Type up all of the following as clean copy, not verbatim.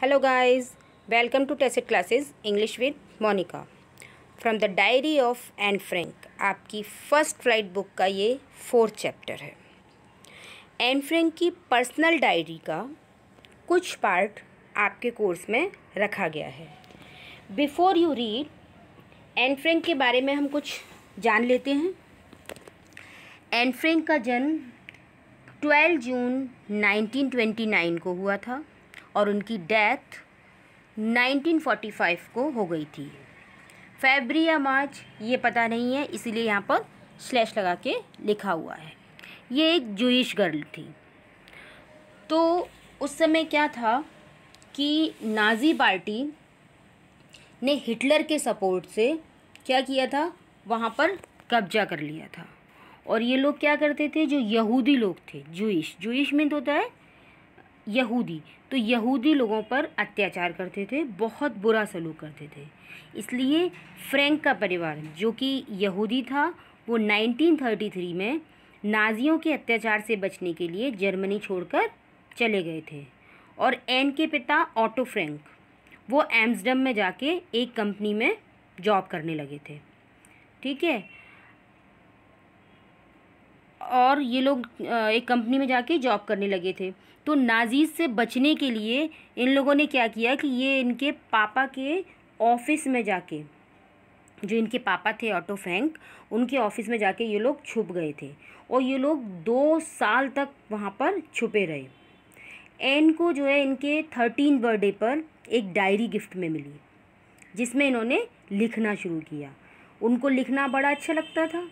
Hello guys, welcome to Tacit Classes English with Monica from the Diary of Anne Frank। आपकी first flight book का ये 4th chapter है। Anne Frank की personal diary का कुछ part आपके course में रखा गया है। Before you read Anne Frank के बारे में हम कुछ जान लेते हैं। एन फ्रैंक का जन्म 12 जून 1929 को हुआ था और उनकी डेथ 1945 को हो गई थी। फरवरी या मार्च ये पता नहीं है, इसीलिए यहाँ पर स्लैश लगा के लिखा हुआ है। ये एक जूइश गर्ल थी। तो उस समय क्या था कि नाज़ी पार्टी ने हिटलर के सपोर्ट से क्या किया था, वहाँ पर कब्जा कर लिया था। और ये लोग क्या करते थे, जो यहूदी लोग थे, जूइश मीन होता है यहूदी, तो यहूदी लोगों पर अत्याचार करते थे, बहुत बुरा सलूक करते थे। इसलिए फ्रैंक का परिवार जो कि यहूदी था, वो 1933 में नाजियों के अत्याचार से बचने के लिए जर्मनी छोड़कर चले गए थे। और एन के पिता ऑटो फ्रैंक वो एम्स्टर्डम में जाके एक कंपनी में जॉब करने लगे थे। ठीक है, और ये लोग एक कंपनी में जाके जॉब करने लगे थे। तो नाज़ीज़ से बचने के लिए इन लोगों ने क्या किया कि ये इनके पापा के ऑफिस में जाके, जो इनके पापा थे ऑटो फ्रैंक, उनके ऑफिस में जाके ये लोग छुप गए थे और ये लोग 2 साल तक वहाँ पर छुपे रहे। एन को जो है इनके 13 बर्थडे पर एक डायरी गिफ्ट में मिली, जिसमें इन्होंने लिखना शुरू किया। उनको लिखना बड़ा अच्छा लगता था,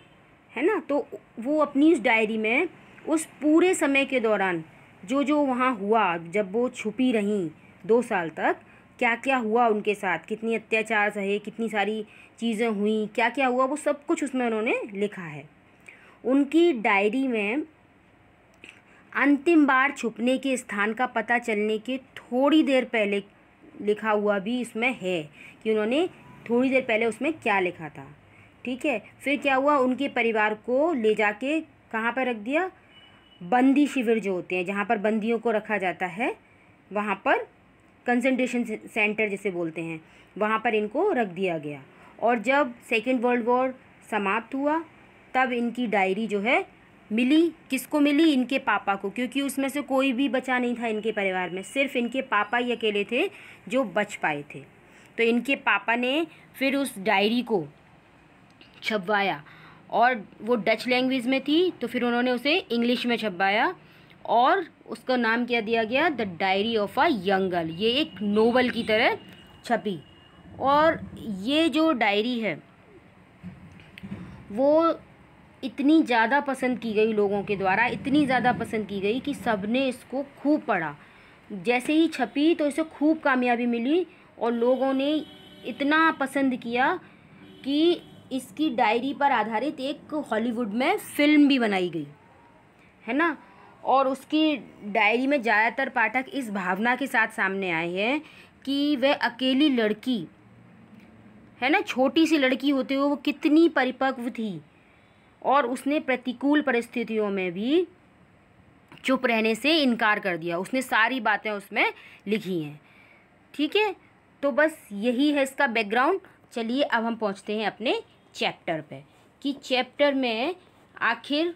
है ना। तो वो अपनी इस डायरी में उस पूरे समय के दौरान जो जो वहाँ हुआ, जब वो छुपी रहीं 2 साल तक, क्या क्या हुआ उनके साथ, कितनी अत्याचार सहे, कितनी सारी चीज़ें हुई, क्या क्या हुआ, वो सब कुछ उसमें उन्होंने लिखा है। उनकी डायरी में अंतिम बार छुपने के स्थान का पता चलने के थोड़ी देर पहले लिखा हुआ भी इसमें है कि उन्होंने थोड़ी देर पहले उसमें क्या लिखा था। ठीक है, फिर क्या हुआ, उनके परिवार को ले जाके कहाँ पर रख दिया, बंदी शिविर जो होते हैं, जहाँ पर बंदियों को रखा जाता है, वहाँ पर कंसंट्रेशन सेंटर जिसे बोलते हैं, वहाँ पर इनको रख दिया गया। और जब सेकेंड वर्ल्ड वॉर समाप्त हुआ, तब इनकी डायरी जो है मिली, किसको मिली, इनके पापा को, क्योंकि उसमें से कोई भी बचा नहीं था इनके परिवार में, सिर्फ इनके पापा ही अकेले थे जो बच पाए थे। तो इनके पापा ने फिर उस डायरी को छपवाया, और वो डच लैंग्वेज में थी, तो फिर उन्होंने उसे इंग्लिश में छपवाया और उसका नाम क्या दिया गया, the diary of a young girl. ये एक नोवेल की तरह छपी। और ये जो डायरी है वो इतनी ज़्यादा पसंद की गई लोगों के द्वारा, इतनी ज़्यादा पसंद की गई कि सब ने इसको खूब पढ़ा। जैसे ही छपी तो इसे खूब कामयाबी मिली और लोगों ने इतना पसंद किया कि इसकी डायरी पर आधारित एक हॉलीवुड में फिल्म भी बनाई गई, है ना। और उसकी डायरी में ज़्यादातर पाठक इस भावना के साथ सामने आए हैं कि वह अकेली लड़की, है ना, छोटी सी लड़की होते हुए वो कितनी परिपक्व थी और उसने प्रतिकूल परिस्थितियों में भी चुप रहने से इनकार कर दिया। उसने सारी बातें उसमें लिखी हैं। ठीक है, तो बस यही है इसका बैकग्राउंड। चलिए अब हम पहुंचते हैं अपने चैप्टर पे कि चैप्टर में आखिर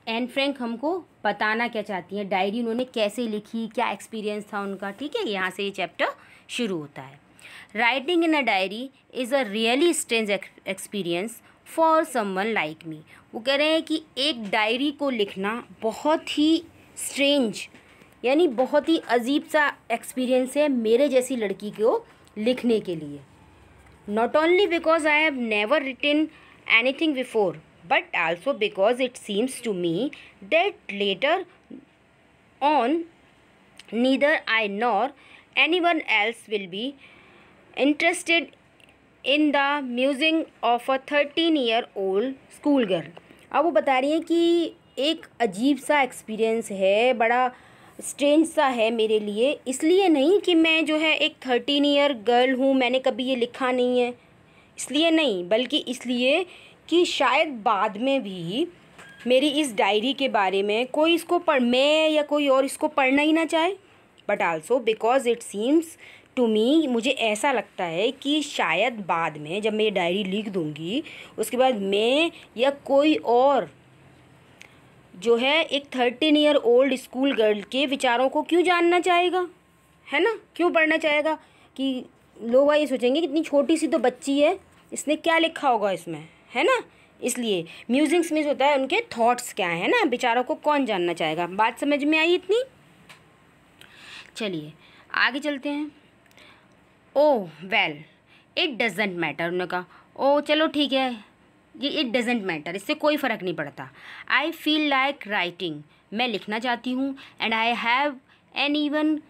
एन फ्रैंक हमको बताना क्या चाहती हैं, डायरी उन्होंने कैसे लिखी, क्या एक्सपीरियंस था उनका। ठीक है, यहाँ से ये चैप्टर शुरू होता है। Writing in a diary is a really strange experience for someone like me. वो कह रहे हैं कि एक डायरी को लिखना बहुत ही स्ट्रेंज, यानी बहुत ही अजीब सा एक्सपीरियंस है मेरे जैसी लड़की को लिखने के लिए। Not only because I have never written anything before, but also because it seems to me that later on neither I nor anyone else will be interested in the musing of a 13-year-old schoolgirl। अब वो बता रही हैं कि एक अजीब सा experience है, बड़ा स्ट्रेंज सा है मेरे लिए, इसलिए नहीं कि मैं जो है एक 13 ईयर गर्ल हूँ, मैंने कभी ये लिखा नहीं है, इसलिए नहीं, बल्कि इसलिए कि शायद बाद में भी मेरी इस डायरी के बारे में कोई इसको मैं या कोई और इसको पढ़ना ही ना चाहे। But also because it seems to me, मुझे ऐसा लगता है कि शायद बाद में जब मैं ये डायरी लिख दूँगी उसके बाद मैं या कोई और जो है एक 13 ईयर ओल्ड स्कूल गर्ल के विचारों को क्यों जानना चाहेगा, है ना, क्यों पढ़ना चाहेगा। कि लोग ये सोचेंगे कि इतनी छोटी सी तो बच्ची है, इसने क्या लिखा होगा इसमें, है ना। इसलिए म्यूजिंग्स में होता है उनके थॉट्स क्या है ना, विचारों को कौन जानना चाहेगा। बात समझ में आई इतनी। चलिए आगे चलते हैं। ओह वेल इट डजेंट मैटर, उन्होंने कहा ओ चलो ठीक है, ये इट डजेंट मैटर, इससे कोई फ़र्क नहीं पड़ता। आई फील लाइक राइटिंग, मैं लिखना चाहती हूँ। And I have an even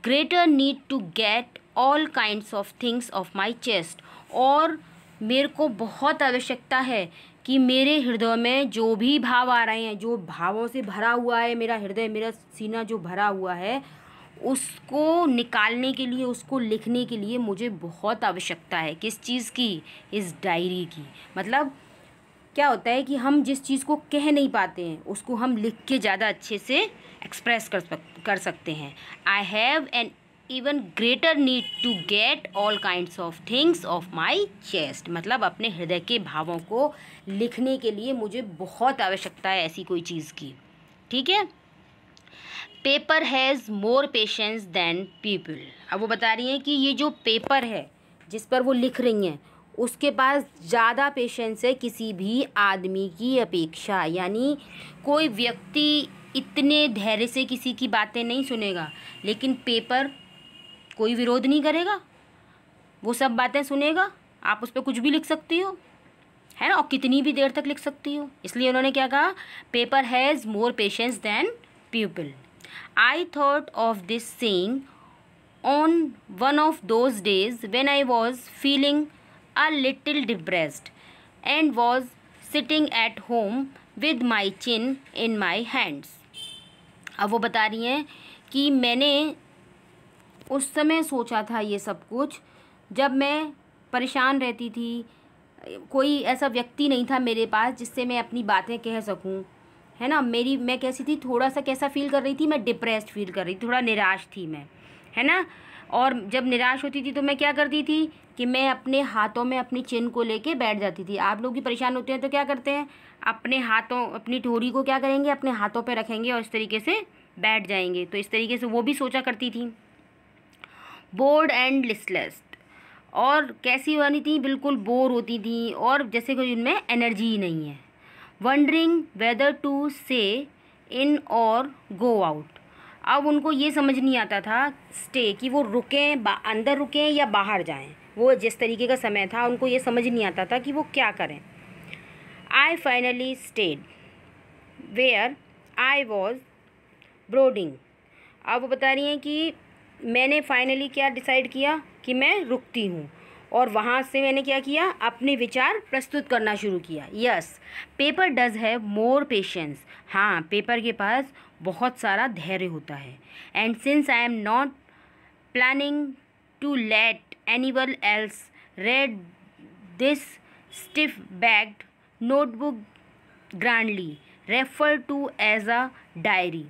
greater need to get all kinds of things off my chest, और मेरे को बहुत आवश्यकता है कि मेरे हृदय में जो भी भाव आ रहे हैं, जो भावों से भरा हुआ है मेरा हृदय, मेरा सीना जो भरा हुआ है, उसको निकालने के लिए, उसको लिखने के लिए मुझे बहुत आवश्यकता है। किस चीज़ की? इस डायरी की। मतलब क्या होता है कि हम जिस चीज़ को कह नहीं पाते हैं उसको हम लिख के ज़्यादा अच्छे से एक्सप्रेस कर सकते हैं। I have an even greater need to get all kinds of things off my chest, मतलब अपने हृदय के भावों को लिखने के लिए मुझे बहुत आवश्यकता है ऐसी कोई चीज़ की। ठीक है। Paper has more patience than people. अब वो बता रही हैं कि ये जो पेपर है जिस पर वो लिख रही हैं उसके पास ज़्यादा पेशेंस है किसी भी आदमी की अपेक्षा। यानी कोई व्यक्ति इतने धैर्य से किसी की बातें नहीं सुनेगा, लेकिन पेपर कोई विरोध नहीं करेगा, वो सब बातें सुनेगा। आप उस पर कुछ भी लिख सकती हो, है ना, और कितनी भी देर तक लिख सकती हो। इसलिए उन्होंने क्या कहा, paper has more patience than people. I thought of this saying on one of those days when I was feeling a little depressed and was sitting at home with my chin in my hands। अब वो बता रही हैं कि मैंने उस समय सोचा था ये सब कुछ जब मैं परेशान रहती थी, कोई ऐसा व्यक्ति नहीं था मेरे पास जिससे मैं अपनी बातें कह सकूं, है ना। मैं कैसी थी, थोड़ा सा कैसा फील कर रही थी, मैं डिप्रेस्ड फील कर रही थी, थोड़ा निराश थी मैं, है ना। और जब निराश होती थी तो मैं क्या करती थी कि मैं अपने हाथों में अपनी चिन को लेके बैठ जाती थी। आप लोग भी परेशान होते हैं तो क्या करते हैं, अपने हाथों, अपनी ठोड़ी को क्या करेंगे, अपने हाथों पे रखेंगे और इस तरीके से बैठ जाएंगे। तो इस तरीके से वो भी सोचा करती थी। बोर्ड एंड लिस्टलेस, और कैसी बनी थी, बिल्कुल बोर होती थी और जैसे कोई उनमें एनर्जी ही नहीं है। वंडरिंग वेदर टू से इन और गो आउट, अब उनको ये समझ नहीं आता था स्टे, कि वो रुकें, अंदर रुकें या बाहर जाएं। वो जिस तरीके का समय था उनको ये समझ नहीं आता था कि वो क्या करें। I finally stayed where I was brooding. अब वो बता रही हैं कि मैंने फाइनली क्या डिसाइड किया कि मैं रुकती हूँ, और वहाँ से मैंने क्या किया, अपने विचार प्रस्तुत करना शुरू किया। Yes, paper does have more patience, हाँ पेपर के पास बहुत सारा धैर्य होता है। And since I am not planning to let anyone else read this stiff-backed notebook grandly referred to as a diary।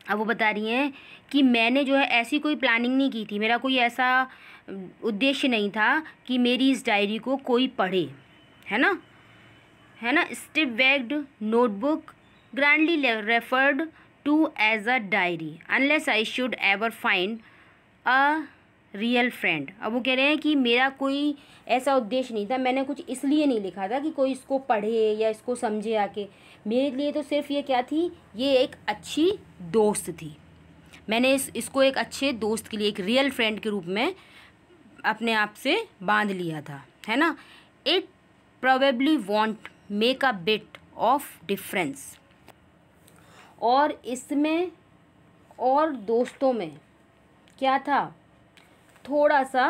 अब वो बता रही हैं कि मैंने जो है ऐसी कोई प्लानिंग नहीं की थी, मेरा कोई ऐसा उद्देश्य नहीं था कि मेरी इस डायरी को कोई पढ़े, है ना, stiff-backed notebook grandly referred to as a diary unless I should ever find a real friend. अब वो कह रहे हैं कि मेरा कोई ऐसा उद्देश्य नहीं था, मैंने कुछ इसलिए नहीं लिखा था कि कोई इसको पढ़े या इसको समझे आके। मेरे लिए तो सिर्फ ये क्या थी, ये एक अच्छी दोस्त थी। मैंने इसको एक अच्छे दोस्त के लिए, एक रियल फ्रेंड के रूप में अपने आप से बांध लिया था, है ना। It probably want make a bit of difference, और इसमें और दोस्तों में क्या था, थोड़ा सा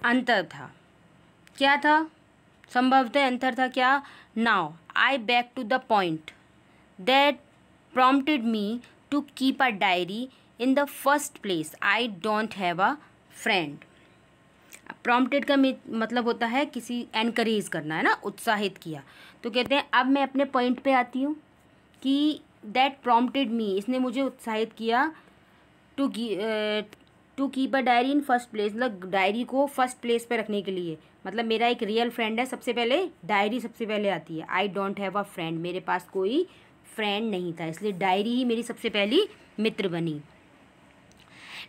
अंतर था। क्या था, संभवतः अंतर था क्या। Now I back to the point that prompted me to keep a diary in the first place, I don't have a friend. Prompted का मतलब होता है किसी एनकरेज करना, है ना, उत्साहित किया। तो कहते हैं अब मैं अपने पॉइंट पे आती हूँ कि दैट प्रॉम्प्टेड मी, इसने मुझे उत्साहित किया to keep a diary in first place, मतलब डायरी को फर्स्ट प्लेस पे रखने के लिए, मतलब मेरा एक रियल फ्रेंड है, सबसे पहले डायरी सबसे पहले आती है। आई डोंट हैव अ फ्रेंड, मेरे पास कोई फ्रेंड नहीं था, इसलिए डायरी ही मेरी सबसे पहली मित्र बनी।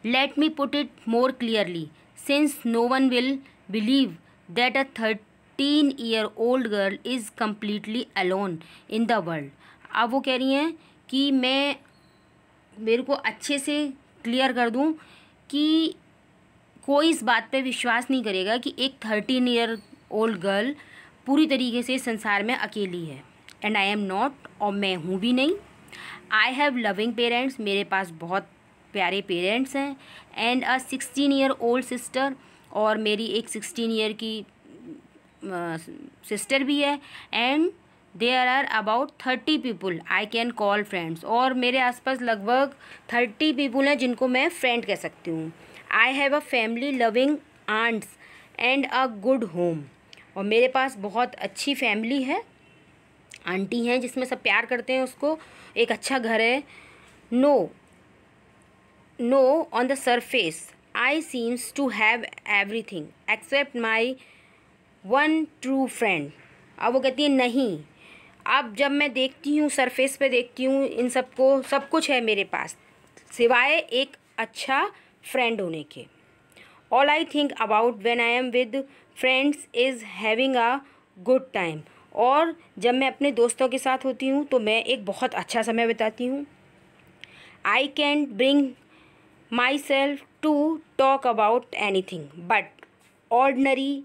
Let me put it more clearly, since no one will believe that a 13-year-old girl is completely alone in the world. अब वो कह रही हैं कि मेरे को अच्छे से क्लियर कर दूं कि कोई इस बात पे विश्वास नहीं करेगा कि एक 13-year-old गर्ल पूरी तरीके से संसार में अकेली है। एंड आई एम नॉट, और मैं हूँ भी नहीं। आई हैव लविंग पेरेंट्स, मेरे पास बहुत प्यारे पेरेंट्स हैं। एंड अ 16-year-old सिस्टर, और मेरी एक 16 ईयर की सिस्टर भी है। And there are about 30 people I can call friends, और मेरे आसपास लगभग 30 पीपल हैं जिनको मैं फ्रेंड कह सकती हूँ। I have a family loving aunts and a good home, और मेरे पास बहुत अच्छी फैमिली है, आंटी हैं जिसमें सब प्यार करते हैं उसको, एक अच्छा घर है। No on the surface I seems to have everything except my one true friend. अब वो कहती है नहीं, अब जब मैं देखती हूँ, सरफेस पे देखती हूँ, इन सबको सब कुछ है मेरे पास सिवाय एक अच्छा फ्रेंड होने के। All I think about when I am with friends is having a good time, और जब मैं अपने दोस्तों के साथ होती हूँ तो मैं एक बहुत अच्छा समय बिताती हूँ। I can bring myself to talk about anything but ordinary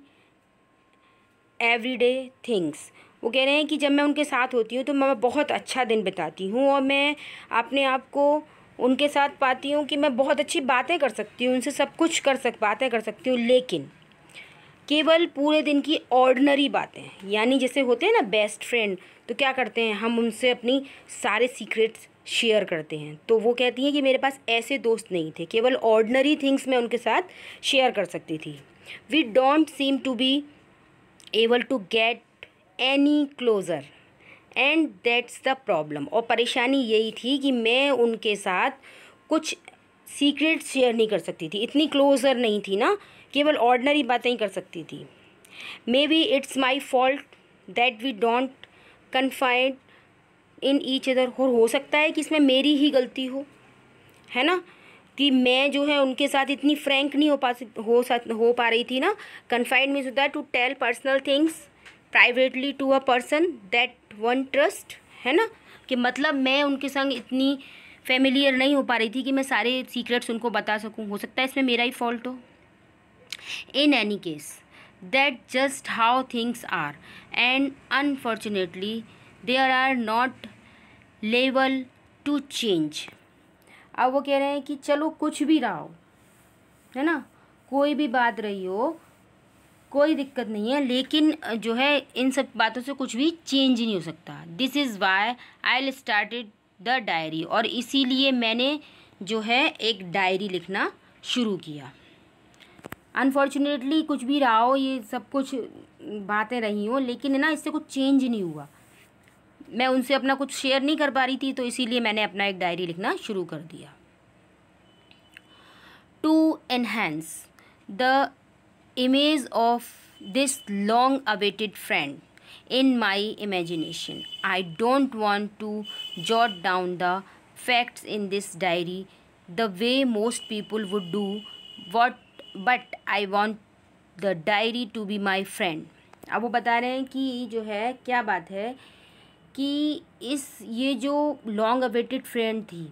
everyday things. वो कह रहे हैं कि जब मैं उनके साथ होती हूँ तो मैं बहुत अच्छा दिन बिताती हूँ, और मैं अपने आप को उनके साथ पाती हूँ कि मैं बहुत अच्छी बातें कर सकती हूँ, उनसे सब कुछ बातें कर सकती हूँ, लेकिन केवल पूरे दिन की ऑर्डिनरी बातें, यानी जैसे होते हैं ना बेस्ट फ्रेंड, तो क्या करते हैं हम उनसे अपनी सारे सीक्रेट्स शेयर करते हैं। तो वो कहती हैं कि मेरे पास ऐसे दोस्त नहीं थे, केवल ऑर्डिनरी थिंग्स मैं उनके साथ शेयर कर सकती थी। We don't seem to be able to get any closer and that's the problem. और परेशानी यही थी कि मैं उनके साथ कुछ सीक्रेट्स शेयर नहीं कर सकती थी, इतनी क्लोज़र नहीं थी ना, केवल ऑर्डिनरी बातें ही कर सकती थी। Maybe it's my fault that we don't confide in each other, और हो सकता है कि इसमें मेरी ही गलती हो, है ना, कि मैं जो है उनके साथ इतनी फ्रैंक नहीं हो पा रही थी ना। कन्फाइड मीन्स होता है to tell personal things privately to a person that one trust, है ना, कि मतलब मैं उनके संग इतनी फेमिलियर नहीं हो पा रही थी कि मैं सारे सीक्रेट्स उनको बता सकूं। हो सकता है इसमें मेरा ही फॉल्ट हो। In any case that just how things are and unfortunately there are not liable to change. अब वो कह रहे हैं कि चलो कुछ भी रहा हो, है ना, कोई भी बात रही हो, कोई दिक्कत नहीं है, लेकिन जो है इन सब बातों से कुछ भी चेंज नहीं हो सकता। This is why I started the diary, और इसीलिए मैंने जो है एक डायरी लिखना शुरू किया। अनफॉर्चुनेटली कुछ भी रहा हो, ये सब कुछ बातें रही हों, लेकिन है ना इससे कुछ चेंज नहीं हुआ। मैं उनसे अपना कुछ शेयर नहीं कर पा रही थी, तो इसीलिए मैंने अपना एक डायरी लिखना शुरू कर दिया। To enhance the image of this long awaited friend in my imagination, I don't want to jot down the facts in this diary the way most people would do, but I want the diary to be my friend। अब वो बता रहे हैं कि जो है क्या बात है कि ये जो लॉन्ग अवेटेड फ्रेंड थी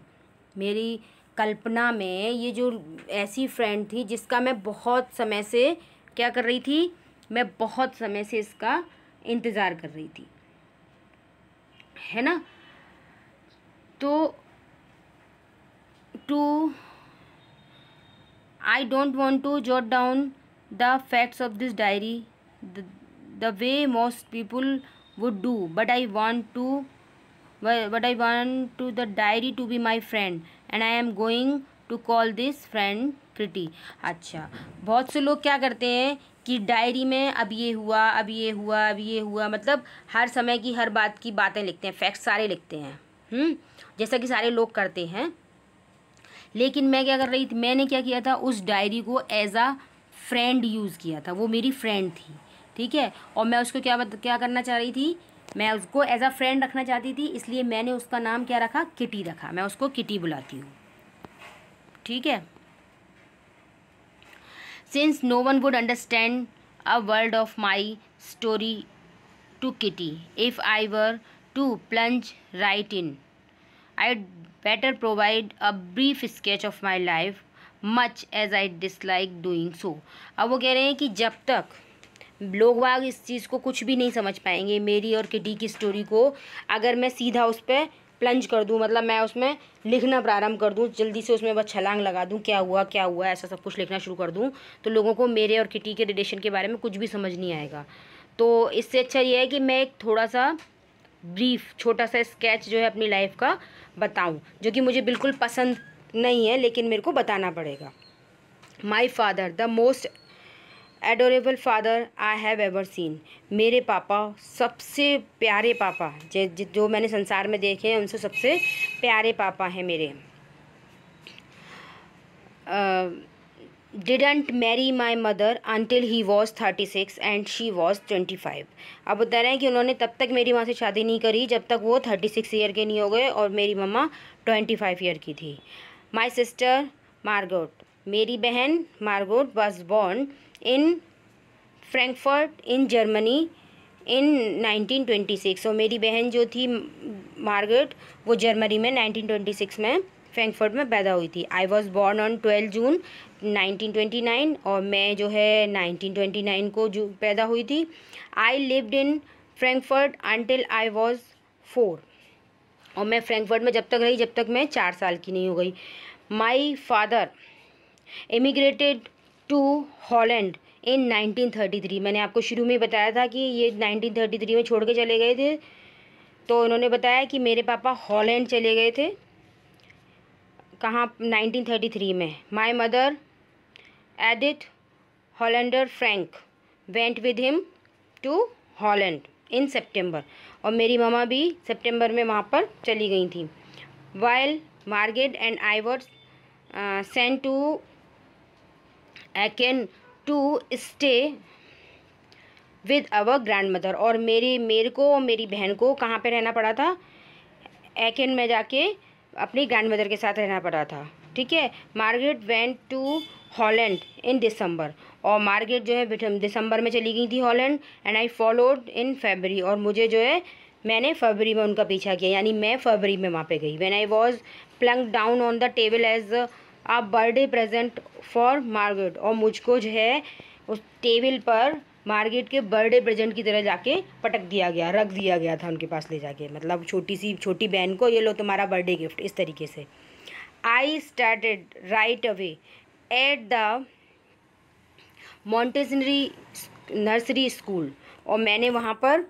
मेरी कल्पना में, ये जो ऐसी फ्रेंड थी जिसका मैं बहुत समय से क्या कर रही थी, मैं बहुत समय से इसका इंतज़ार कर रही थी, है ना। तो I don't want to jot down the facts of this diary the way most people would do, but I want to the diary to be my friend and I am going to call this friend Kitty. अच्छा, बहुत से लोग क्या करते हैं कि diary में अब ये हुआ, अब ये हुआ, अब ये हुआ, मतलब हर समय की हर बात की बातें लिखते हैं, फैक्ट्स सारे लिखते हैं, जैसा कि सारे लोग करते हैं। लेकिन मैं क्या कर रही थी, मैंने क्या किया था, उस डायरी को एज आ फ्रेंड यूज़ किया था। वो मेरी फ्रेंड थी, ठीक है, और मैं उसको क्या करना चाह रही थी, मैं उसको एज अ फ्रेंड रखना चाहती थी, इसलिए मैंने उसका नाम क्या रखा, किटी रखा। मैं उसको किटी बुलाती हूँ, ठीक है। Since no one would understand a word of my story to Kitty. If I were to plunge right in, I'd better provide a brief sketch of my life, much as I dislike doing so. अब वो कह रहे हैं कि जब तक लोग बाग इस चीज़ को कुछ भी नहीं समझ पाएंगे, मेरी और किटी की स्टोरी को, अगर मैं सीधा उस पर प्लंज कर दूँ, मतलब मैं उसमें लिखना प्रारंभ कर दूँ, जल्दी से उसमें बस छलांग लगा दूँ, क्या हुआ ऐसा सब कुछ लिखना शुरू कर दूँ, तो लोगों को मेरे और किटी के रिलेशन के बारे में कुछ भी समझ नहीं आएगा। तो इससे अच्छा ये है कि मैं एक थोड़ा सा ब्रीफ छोटा सा स्केच जो है अपनी लाइफ का बताऊं, जो कि मुझे बिल्कुल पसंद नहीं है, लेकिन मेरे को बताना पड़ेगा। My father the most adorable father I have ever seen. मेरे पापा सबसे प्यारे पापा जो मैंने संसार में देखे हैं, उनसे सबसे प्यारे पापा हैं मेरे। Didn't marry my mother until he was 36 and she was 25। अब बता रहे हैं कि उन्होंने तब तक मेरी माँ से शादी नहीं करी जब तक वो 36 ईयर के नहीं हो गए, और मेरी मम्मा 25 ईयर की थी। माई सिस्टर मार्गोट, मेरी बहन Margot was born in Frankfurt in Germany in 1926। और मेरी बहन जो थी मार्गरेट, वो जर्मनी में 1926 में फ्रैंकफर्ट में पैदा हुई थी। आई वॉज बॉर्न ऑन 12 जून 1929, और मैं जो है 1929 को जो पैदा हुई थी। I lived in Frankfurt until I was 4, और मैं फ्रैंकफर्ट में जब तक रही जब तक मैं 4 साल की नहीं हो गई। My father immigrated to Holland in 1933। मैंने आपको शुरू में बताया था कि ये 1933 में छोड़ के चले गए थे, तो उन्होंने बताया कि मेरे पापा हॉलैंड चले गए थे। कहाँ? 1933 में। My mother Edith Hollander Frank went with him to Holland in September, और मेरी मामा भी सितंबर में वहाँ पर चली गई थी। While Margot and I were sent to Aachen to stay with our grandmother, और मेरे को और मेरी बहन को कहाँ पे रहना पड़ा था? एकेन में जाके अपनी ग्रैंड मदर के साथ रहना पड़ा था, ठीक है। Margaret went to Holland in December, और मार्गरेट जो है दिसंबर में चली गई थी Holland, and I followed in February, और मुझे जो है मैंने फरवरी में उनका पीछा किया, यानी मैं फरवरी में वहाँ पे गई। When I was plunked down on the table as a birthday present for Margaret, और मुझको जो है उस टेबल पर मार्गरेट के बर्थडे प्रेजेंट की तरह जाके पटक दिया गया, रख दिया गया था उनके पास ले जाके, मतलब छोटी बहन को, ये लो तुम्हारा बर्थडे गिफ्ट, इस तरीके से। I started right away at the Montessori nursery school, और मैंने वहाँ पर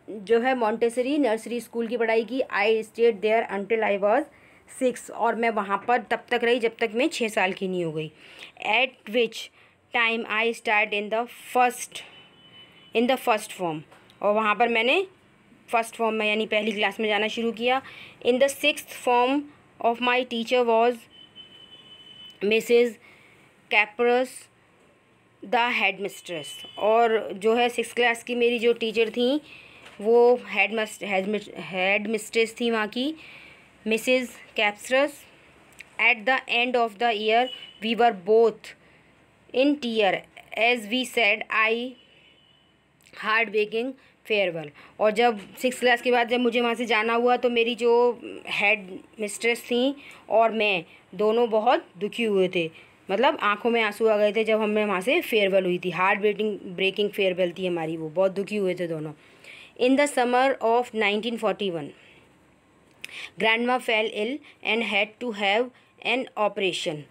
जो है मॉन्टेसरी नर्सरी स्कूल की पढ़ाई की। I stayed there until I was 6, और मैं वहाँ पर तब तक रही जब तक मैं 6 साल की नहीं हो गई। Eight which time I start in the first form, और वहाँ पर मैंने फर्स्ट फॉर्म में यानी पहली क्लास में जाना शुरू किया। In the 6th form of my teacher was Mrs Kuperus the headmistress, और जो है 6th क्लास की मेरी जो टीचर थी वो हेड मिस्ट्रेस थी वहाँ की, Mrs Kuperus. At the end of the year we were both in tears as we said a heartbreaking farewell, और जब 6th क्लास के बाद जब मुझे वहाँ से जाना हुआ तो मेरी जो हेड मिस्ट्रेस थी और मैं दोनों बहुत दुखी हुए थे, मतलब आंखों में आंसू आ गए थे जब हमें वहाँ से फेयरवेल हुई थी। हार्ड ब्रेकिंग फेयरवेल थी हमारी, वो बहुत दुखी हुए थे दोनों। In the summer of 1941 grandma fell ill and had to have an operation.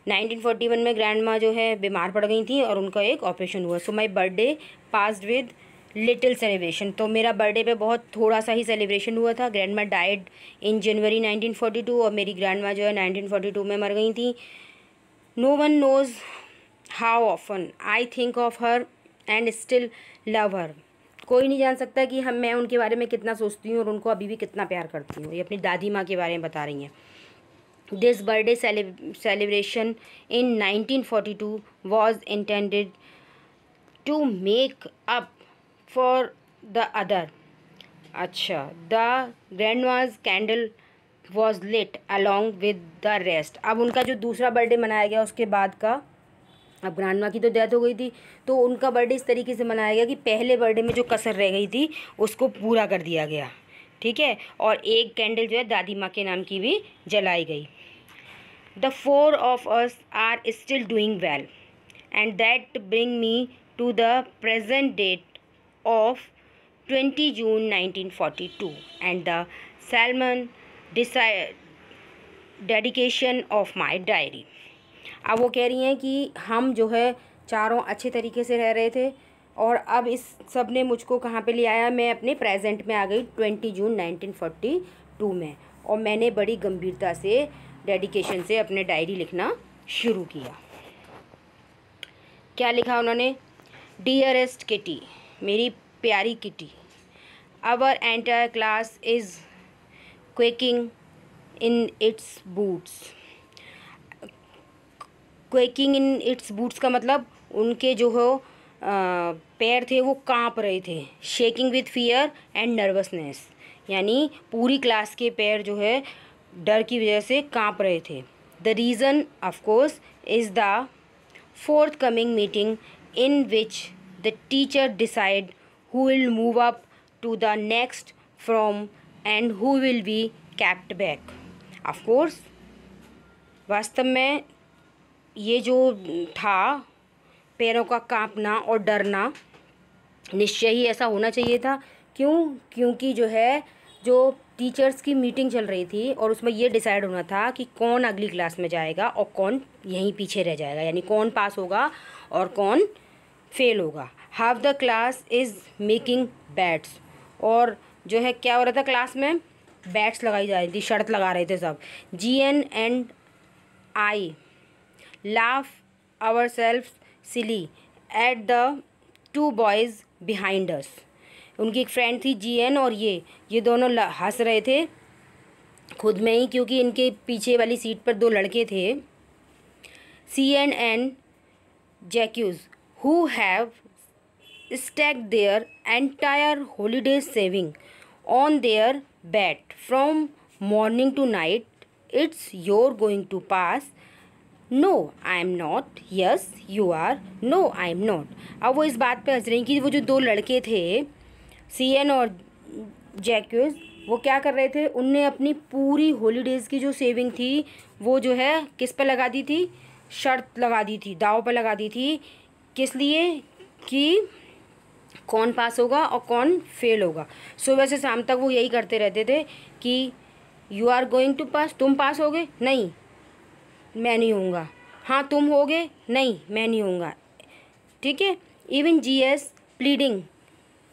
1941 में ग्रैंडमा जो है बीमार पड़ गई थी और उनका एक ऑपरेशन हुआ। So my birthday passed with little celebration, तो मेरा बर्थडे पे बहुत थोड़ा सा ही सेलिब्रेशन हुआ था। ग्रैंडमा डाइड इन जनवरी 1942, और मेरी ग्रैंडमा जो है 1942 में मर गई थी। No one knows how often I think of her and still love her. कोई नहीं जान सकता कि मैं उनके बारे में कितना सोचती हूँ और उनको अभी भी कितना प्यार करती हूँ। ये अपनी दादी माँ के बारे में बता रही हैं। This birthday celebration in 1942 was intended to make up for the other. अच्छा, the grandma's candle was lit along with the rest. अब उनका जो दूसरा बर्थडे मनाया गया उसके बाद का, अब ग्रैंडमा की तो डेथ हो गई थी तो उनका बर्थडे इस तरीके से मनाया गया कि पहले बर्थडे में जो कसर रह गई थी उसको पूरा कर दिया गया, ठीक है। और एक कैंडल जो है दादी माँ के नाम की भी जलाई गई। The four of us are still doing well, and that bring me to the present date of 20 June 1942 and the Salmon dedication of my diary. अब वो कह रही हैं कि हम जो है चारों अच्छे तरीके से रह रहे थे और अब इस सब ने मुझको कहाँ पे ले आया, मैं अपने प्रेजेंट में आ गई 20 जून 1942 में, और मैंने बड़ी गंभीरता से डेडिकेशन से अपने डायरी लिखना शुरू किया। क्या लिखा उन्होंने? डियरेस्ट किटी, मेरी प्यारी Kitty, our entire class is quaking in its boots. Quaking in its boots का मतलब उनके जो हो पैर थे वो कांप रहे थे। Shaking with fear and nervousness, यानी पूरी क्लास के पैर जो है डर की वजह से कांप रहे थे। The reason of course is the forthcoming meeting in which the teacher decide who will move up to the next form and who will be kept back. Of course वास्तव में ये जो था पैरों का कांपना और डरना निश्चय ही ऐसा होना चाहिए था। क्योंकि जो है जो टीचर्स की मीटिंग चल रही थी और उसमें ये डिसाइड होना था कि कौन अगली क्लास में जाएगा और कौन यहीं पीछे रह जाएगा, यानी कौन पास होगा और कौन फेल होगा। Half the class is making bats, और जो है क्या हो रहा था क्लास में, बैट्स लगाई जा रही थी, शर्त लगा रहे थे सब। GN and I laugh ourselves silly at the two boys behind us। उनकी एक फ्रेंड थी GN और ये दोनों हंस रहे थे खुद में ही, क्योंकि इनके पीछे वाली सीट पर दो लड़के थे, CN and Jacques, who have stacked their entire holiday saving on their bed from morning to night। It's your going to pass। No I am not, yes you are, no I am not. अब वो इस बात पे हंस रही कि वो जो दो लड़के थे CN और जैक्यूज, वो क्या कर रहे थे, उनने अपनी पूरी हॉलीडेज़ की जो सेविंग थी वो जो है किस पे लगा दी थी, शर्त लगा दी थी, दाव पे लगा दी थी। किस लिए? कि कौन पास होगा और कौन फेल होगा। सुबह से शाम तक वो यही करते रहते थे कि यू आर गोइंग टू पास, तुम पास होगे? नहीं मैं नहीं होऊंगा। हाँ तुम होगे? नहीं मैं नहीं होऊंगा, ठीक है। Even GS pleading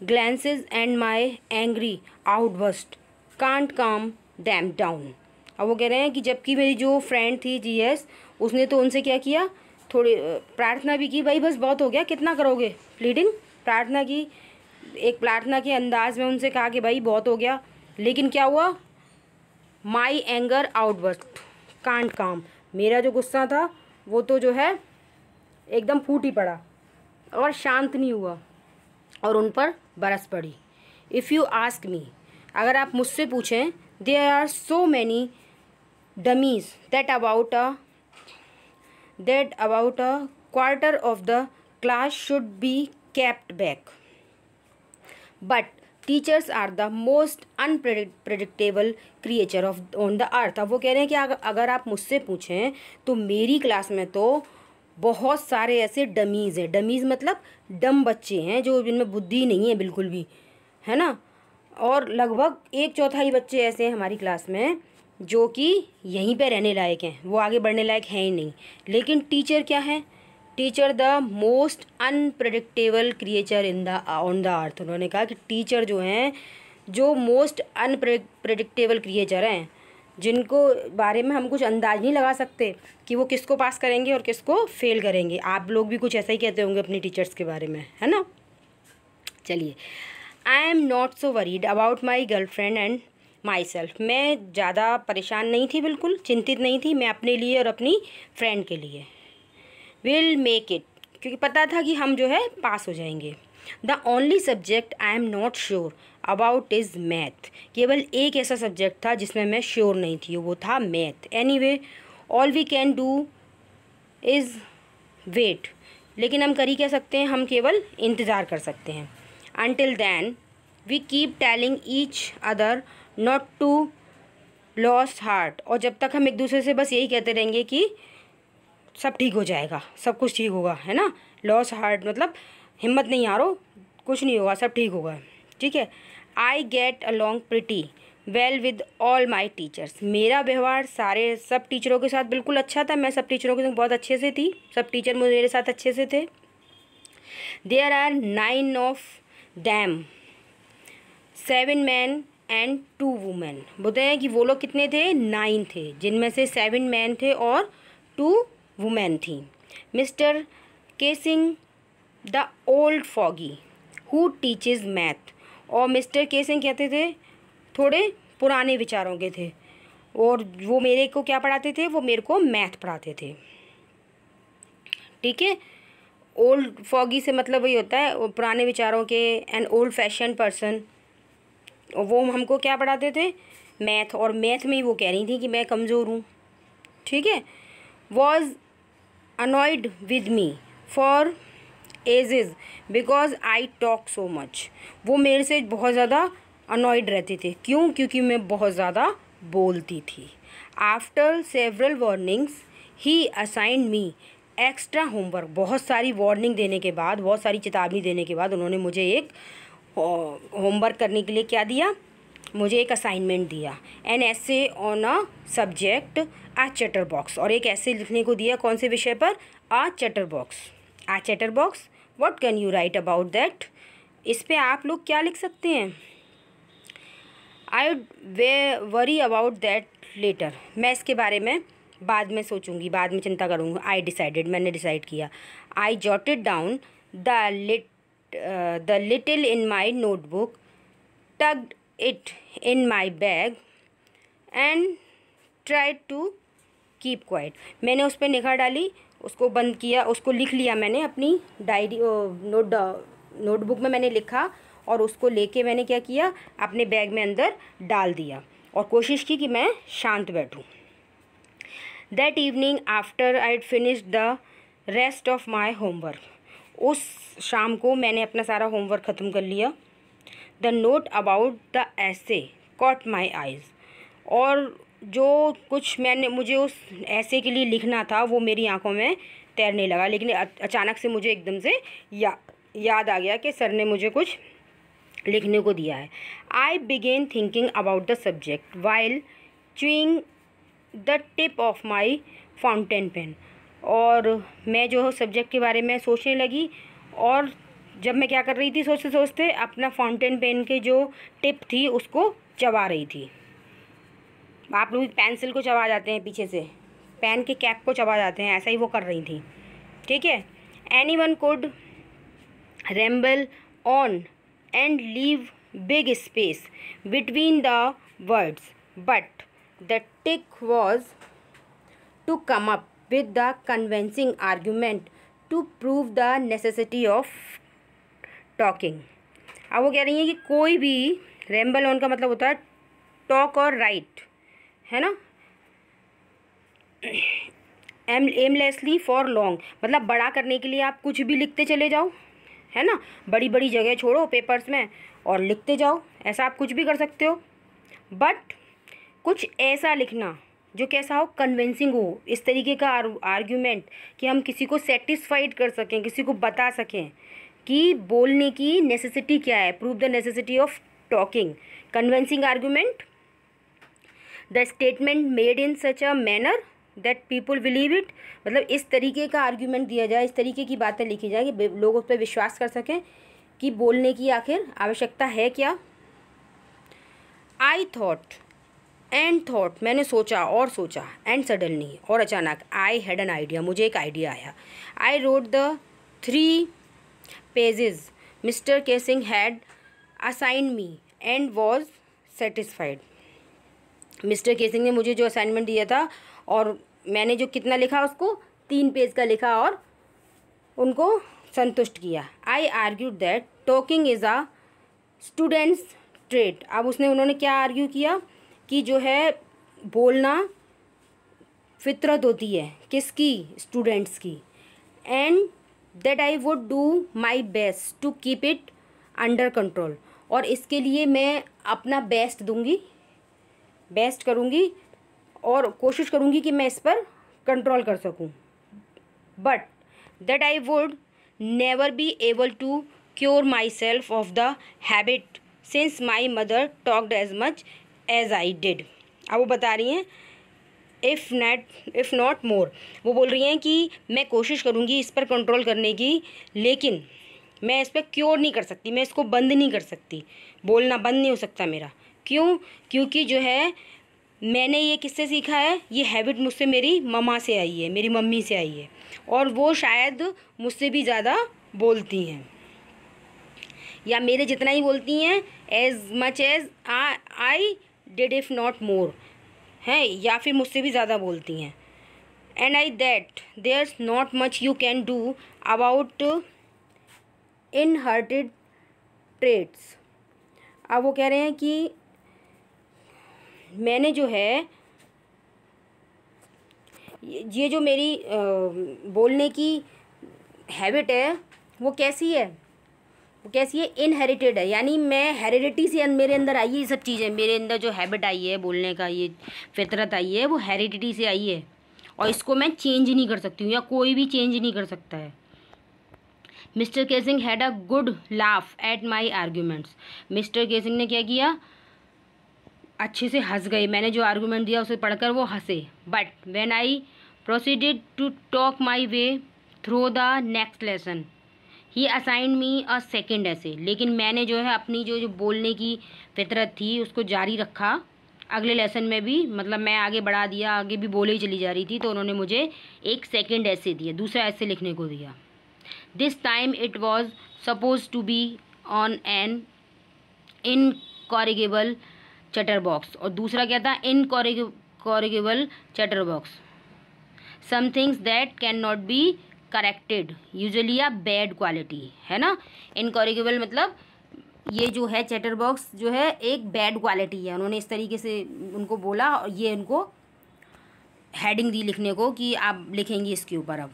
glances and my angry outburst can't calm them down. अब वो कह रहे हैं कि जबकि मेरी जो फ्रेंड थी GS, उसने तो उनसे क्या किया, थोड़ी प्रार्थना भी की, भाई बस बहुत हो गया, कितना करोगे, प्लीडिंग प्रार्थना की, एक प्रार्थना के अंदाज में उनसे कहा कि भाई बहुत हो गया। लेकिन क्या हुआ, माई एंगर आउटबर्स्ट कांट काम, मेरा जो गुस्सा था वो तो जो है एकदम फूट ही पड़ा और शांत नहीं हुआ और उन पर बरस पड़ी। इफ़ यू आस्क मी, अगर आप मुझसे पूछें, there are so many dummies that about a quarter of the class should be kept back, but teachers are the most unpredictable creature of on the earth. अब वो कह रहे हैं कि अगर आप मुझसे पूछें तो मेरी क्लास में तो बहुत सारे ऐसे डमीज़ हैं। डमीज़ मतलब डम बच्चे हैं जो जिनमें बुद्धि नहीं है बिल्कुल भी, है ना। और लगभग 1/4 बच्चे ऐसे हैं हमारी क्लास में जो कि यहीं पे रहने लायक हैं, वो आगे बढ़ने लायक हैं ही नहीं। लेकिन टीचर क्या है, teacher the most unpredictable creature in the on the अर्थ। उन्होंने कहा कि टीचर जो हैं जो मोस्ट अनप्रेडिक्टेबल क्रिएचर हैं, जिनको बारे में हम कुछ अंदाज नहीं लगा सकते कि वो किसको पास करेंगे और किसको फेल करेंगे। आप लोग भी कुछ ऐसा ही कहते होंगे अपनी टीचर्स के बारे में, है ना। चलिए, आई am not so worried about my girlfriend and my self. मैं ज़्यादा परेशान नहीं थी, बिल्कुल चिंतित नहीं थी, मैं अपने लिए और अपनी फ्रेंड के लिए। विल मेक इट, क्योंकि पता था कि हम जो है पास हो जाएंगे। The only subject I am not sure about is math. केवल एक ऐसा सब्जेक्ट था जिसमें मैं श्योर नहीं थी, वो था math. Anyway all we can do is wait, लेकिन हम कर ही क्या सकते हैं, हम केवल इंतज़ार कर सकते हैं। Until then we keep telling each other not to lose heart. और जब तक हम एक दूसरे से बस यही कहते रहेंगे कि सब ठीक हो जाएगा, सब कुछ ठीक होगा, है ना। लॉस हार्ट मतलब हिम्मत नहीं हारो, कुछ नहीं होगा, सब ठीक होगा, ठीक है। I get along pretty well with all my teachers. मेरा व्यवहार सब टीचरों के साथ बिल्कुल अच्छा था, मैं सब टीचरों के साथ बहुत अच्छे से थी, सब टीचर मेरे साथ अच्छे से थे। There are 9 of them, 7 men and 2 women. बोलते हैं कि वो लोग कितने थे, 9 थे, जिनमें से 7 मैन थे और 2 वुमेन थी। Mister casing the old foggy who teaches math. और मिस्टर केसिंग कहते थे थोड़े पुराने विचारों के थे, और वो मेरे को क्या पढ़ाते थे, वो मेरे को मैथ पढ़ाते थे, ठीक है। ओल्ड फॉगी से मतलब वही होता है पुराने विचारों के, एंड ओल्ड फैशन पर्सन। वो हमको क्या पढ़ाते थे, मैथ। और मैथ में ही वो कह रही थी कि मैं कमज़ोर हूँ, ठीक है। Was annoyed with me for ages because I talk so much. वो मेरे से बहुत ज़्यादा अनॉयड रहते थे, क्यों, क्योंकि मैं बहुत ज़्यादा बोलती थी। आफ्टर सेवरल वार्निंग्स ही असाइंड मी एक्स्ट्रा होमवर्क। बहुत सारी वार्निंग देने के बाद, बहुत सारी चेतावनी देने के बाद उन्होंने मुझे एक होमवर्क करने के लिए क्या दिया, मुझे एक असाइनमेंट दिया। An essay on a subject a chatterbox. और एक ऐसे लिखने को दिया, कौन से विषय पर, a chatterbox. A chatterbox, what can you write about that. इस पे आप लोग क्या लिख सकते हैं। I worry about that letter. मैं इसके बारे में बाद में सोचूंगी, बाद में चिंता करूँगी। आई डिसाइडेड, मैंने डिसाइड किया। I jotted down the little in my notebook, tucked it in my bag and try to keep quiet. मैंने उस पर निगाह डाली, उसको बंद किया, उसको लिख लिया मैंने अपनी डायरी नोटबुक में मैंने लिखा, और उसको लेके मैंने क्या किया, अपने बैग में अंदर डाल दिया, और कोशिश की कि मैं शांत बैठूं। That evening after I had finished the rest of my homework. उस शाम को मैंने अपना सारा होमवर्क ख़त्म कर लिया। द नोट अबाउट द ऐसे कॉट माई आइज़। और जो कुछ मुझे उस ऐसे के लिए लिखना था वो मेरी आंखों में तैरने लगा। लेकिन अचानक से मुझे एकदम से याद आ गया कि सर ने मुझे कुछ लिखने को दिया है। I began thinking about the subject while chewing the tip of my fountain pen. और मैं जो सब्जेक्ट के बारे में सोचने लगी, और जब मैं क्या कर रही थी, सोचते सोचते अपना फाउंटेन पेन के जो टिप थी उसको चबा रही थी। आप लोग पेंसिल को चबा जाते हैं पीछे से, पेन के कैप को चबा जाते हैं, ऐसा ही वो कर रही थी, ठीक है। Anyone could ramble on and leave big space between the words, but the trick was to come up with the convincing argument to prove the necessity of talking। अब वो कह रही हैं कि कोई भी, रेम्बल ऑन का मतलब होता है टॉक और राइट, है ना। एमलेसली फॉर लॉन्ग मतलब बड़ा करने के लिए आप कुछ भी लिखते चले जाओ, है ना। बड़ी बड़ी जगह छोड़ो पेपर्स में और लिखते जाओ, ऐसा आप कुछ भी कर सकते हो। बट कुछ ऐसा लिखना जो कैसा हो, कन्विंसिंग हो, इस तरीके का आर्ग्यूमेंट कि हम किसी को सेटिस्फाइड कर सकें, किसी को बता सकें कि बोलने की नेसेसिटी क्या है। Prove the necessity of talking, convincing argument, the statement made in such a manner that people believe it. मतलब इस तरीके का आर्ग्यूमेंट दिया जाए, इस तरीके की बातें लिखी जाए कि लोग उस पर विश्वास कर सकें कि बोलने की आखिर आवश्यकता है क्या। आई थॉट मैंने सोचा और सोचा, एंड सडनली और अचानक, आई हैड एन आइडिया मुझे एक आइडिया आया। I wrote the 3 pages mister Keesing had assigned me and was satisfied. Mister Keesing ने मुझे जो असाइनमेंट दिया था और मैंने जो कितना लिखा उसको 3 पेज का लिखा और उनको संतुष्ट किया। I argued that talking is a student's trait. अब उन्होंने क्या आर्ग्यू किया कि जो है बोलना फितरत होती है, किसकी? स्टूडेंट्स की। And that I would do my best to keep it under control. और इसके लिए मैं अपना बेस्ट दूंगी, बेस्ट करूँगी और कोशिश करूँगी कि मैं इस पर कंट्रोल कर सकूँ। But that I would never be able to cure myself of the habit since my mother talked as much as I did. अब वो बता रही हैं इफ़ नॉट मोर, वो बोल रही हैं कि मैं कोशिश करूँगी इस पर कंट्रोल करने की, लेकिन मैं इस पर क्योर नहीं कर सकती, मैं इसको बंद नहीं कर सकती, बोलना बंद नहीं हो सकता मेरा। क्यों? क्योंकि जो है मैंने ये किससे सीखा है, ये हैबिट मुझसे मेरी मम्मा से आई है, मेरी मम्मी से आई है, और वो शायद मुझसे भी ज़्यादा बोलती हैं या मेरे जितना ही बोलती हैं, as much as I did if not more, हैं, या फिर मुझसे भी ज़्यादा बोलती हैं। And I that there's not much you can do about inherited traits. अब वो कह रहे हैं कि मैंने जो है ये जो मेरी बोलने की हैबिट है वो कैसी है, इनहेरिटेड है, यानी मैं हेरिडिटी से मेरे अंदर आई है। ये सब चीज़ें मेरे अंदर जो हैबिट आई है बोलने का, ये फितरत आई है, वो हेरिडिटी से आई है और इसको मैं चेंज नहीं कर सकती हूँ या कोई भी चेंज नहीं कर सकता है। Mister Keesing had a good laugh at my arguments. Mister Keesing ने क्या किया, अच्छे से हंस गए, मैंने जो आर्गूमेंट दिया उसे पढ़कर वो हंसे। But when I proceeded to talk my way through the next lesson he assigned me a second essay. लेकिन मैंने जो है अपनी जो बोलने की फितरत थी उसको जारी रखा अगले लेसन में भी, मतलब मैं आगे बढ़ा दिया, आगे भी बोले ही चली जा रही थी, तो उन्होंने मुझे एक सेकेंड ऐसे दिया, दूसरा ऐसे लिखने को दिया। This time it was suppose to be on an incorrigible chatterbox, और दूसरा क्या था, incorrigible chatterbox. Some things that can not be corrected usually a bad quality, है ना। इनकॉरिगेबल मतलब ये जो है चैटर बॉक्स जो है एक बैड क्वालिटी है। उन्होंने इस तरीके से उनको बोला और ये उनको हेडिंग दी लिखने को कि आप लिखेंगी इसके ऊपर। अब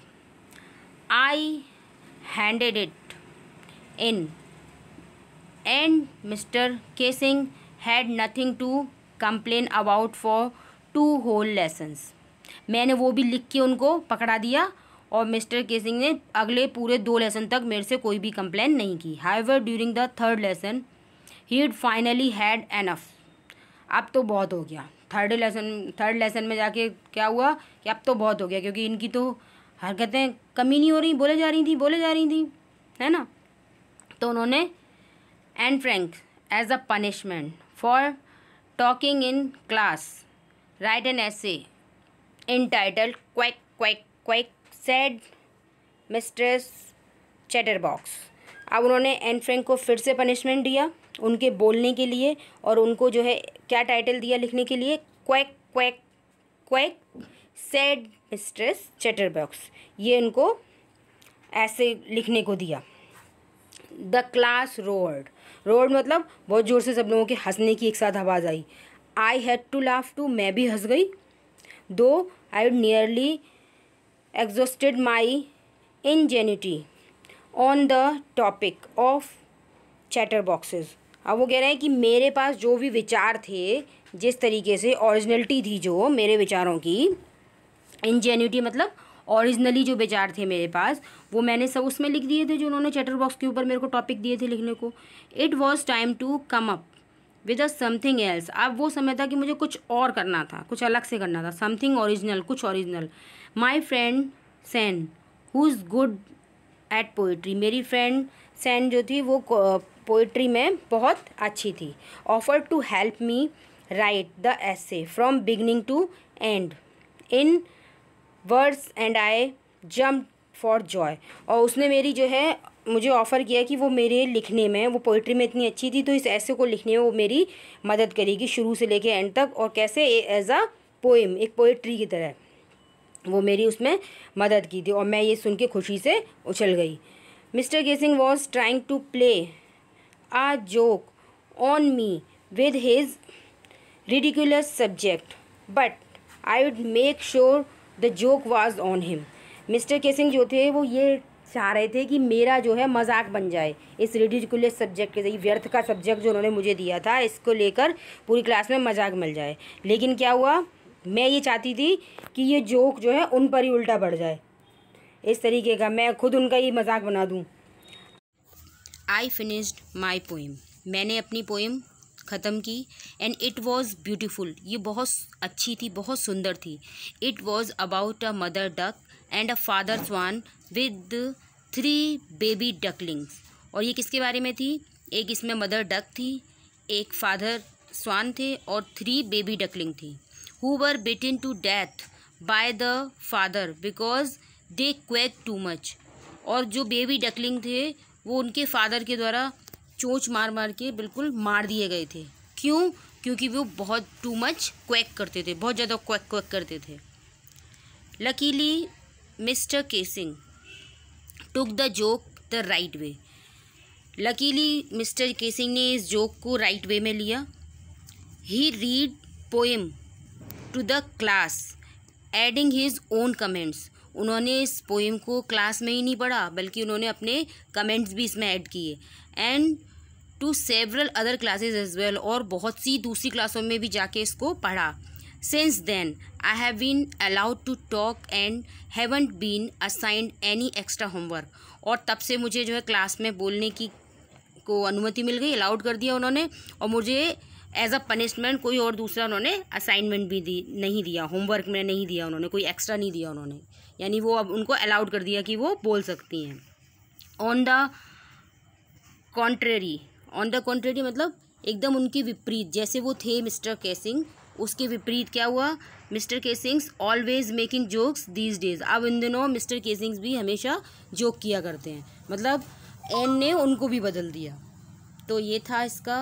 I handed it in and Mr Keesing had nothing to complain about for 2 whole lessons. मैंने वो भी लिख के उनको पकड़ा दिया और मिस्टर केसिंग ने अगले पूरे 2 लेसन तक मेरे से कोई भी कंप्लेन नहीं की। However during the 3rd lesson he had finally had enough. अब तो बहुत हो गया। 3rd लेसन में जाके क्या हुआ कि अब तो बहुत हो गया, क्योंकि इनकी तो हरकतें कमी नहीं हो रही, बोले जा रही थी, है ना। तो उन्होंने Anne Frank as a punishment for talking in class write an essay entitled quack quack quack said mistress chatterbox. अब उन्होंने एन फ्रैंक को फिर से पनिशमेंट दिया उनके बोलने के लिए, और उनको जो है क्या टाइटल दिया लिखने के लिए, quack quack quack said mistress chatterbox, ये उनको ऐसे लिखने को दिया। द क्लास रोड मतलब बहुत ज़ोर से सब लोगों के हंसने की एक साथ आवाज़ आई। I had to laugh too, मैं भी हंस गई। Though I nearly exhausted my ingenuity on the topic of chatterboxes बॉक्सेस। अब वो कह रहे हैं कि मेरे पास जो भी विचार थे, जिस तरीके से ओरिजिनलिटी थी जो मेरे विचारों की, इंजेन्युटी मतलब ओरिजिनली जो विचार थे मेरे पास, वो मैंने सब उसमें लिख दिए थे जो उन्होंने चैटर बॉक्स के ऊपर मेरे को टॉपिक दिए थे लिखने को। It was time to come up with a something else. अब वो समय था कि मुझे कुछ और करना था, कुछ अलग से करना था, समथिंग ओरिजिनल, कुछ ओरिजिनल। My friend Sanne who is good at poetry, मेरी फ्रेंड सैन जो थी वो पोइट्री में बहुत अच्छी थी। Offer to help me write the essay from beginning to end in words and I jump for joy. और उसने मेरी जो है मुझे ऑफ़र किया कि वो मेरे लिखने में, वो पोइट्री में इतनी अच्छी थी तो इस ऐसे को लिखने में वो मेरी मदद करेगी शुरू से लेके एंड तक, और कैसे एज अ पोएम, एक पोइट्री की तरह वो मेरी उसमें मदद की थी। और मैं ये सुन के खुशी से उछल गई। Mister Keesing was trying to play a joke on me with his ridiculous subject, but I would make sure the joke was on him. Mister casing जो थे वो ये चाह रहे थे कि मेरा जो है मजाक बन जाए इस रिडिकुलस सब्जेक्ट के, सही व्यर्थ का सब्जेक्ट जो उन्होंने मुझे दिया था, इसको लेकर पूरी क्लास में मजाक मिल जाए। लेकिन क्या हुआ, मैं ये चाहती थी कि ये जोक जो है उन पर ही उल्टा पड़ जाए, इस तरीके का मैं खुद उनका ही मजाक बना दूँ। आई फिनिश्ड माई पोएम, मैंने अपनी पोएम ख़त्म की। एंड इट वॉज़ ब्यूटीफुल, ये बहुत अच्छी थी, बहुत सुंदर थी। It was about a mother duck and a father swan with 3 baby ducklings. और ये किसके बारे में थी, एक इसमें मदर डक थी, एक फादर स्वान थे और 3 बेबी डकलिंग थी। Who were bitten to death by the father because they quack too much. और जो बेबी डकलिंग थे वो उनके फादर के द्वारा चोंच मार मार के बिल्कुल मार दिए गए थे। क्यों? क्योंकि वो बहुत टू मच क्वैक करते थे, बहुत ज़्यादा क्वैक क्वैक करते थे। Luckily Mr Keesing took the joke the right way, luckily Mr Keesing ने इस जोक को राइट वे में लिया। He read poem to the class adding his own comments, उन्होंने इस पोएम को क्लास में ही नहीं पढ़ा बल्कि उन्होंने अपने कमेंट्स भी इसमें ऐड किए। And to several other classes as well, और बहुत सी दूसरी क्लासों में भी जाके इसको पढ़ा। Since then I have been allowed to talk and haven't been assigned any extra homework, और तब से मुझे जो है क्लास में बोलने की को अनुमति मिल गई, अलाउड कर दिया उन्होंने, और मुझे एज अ पनिशमेंट कोई और दूसरा उन्होंने असाइनमेंट भी नहीं दिया, होमवर्क में नहीं दिया उन्होंने, कोई एक्स्ट्रा नहीं दिया उन्होंने, यानी वो अब उनको अलाउड कर दिया कि वो बोल सकती हैं। ऑन द कॉन्ट्रेरी मतलब एकदम उनके विपरीत, जैसे वो थे मिस्टर केसिंग उसके विपरीत क्या हुआ, mister casings always making jokes these days, अब इन दिनों मिस्टर केसिंग्स भी हमेशा जोक किया करते हैं, मतलब एन ने उनको भी बदल दिया। तो ये था इसका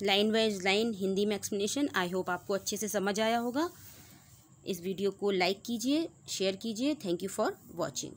लाइन वाइज लाइन हिंदी में एक्सप्लेनेशन। आई होप आपको अच्छे से समझ आया होगा। इस वीडियो को लाइक कीजिए, शेयर कीजिए। Thank you for watching.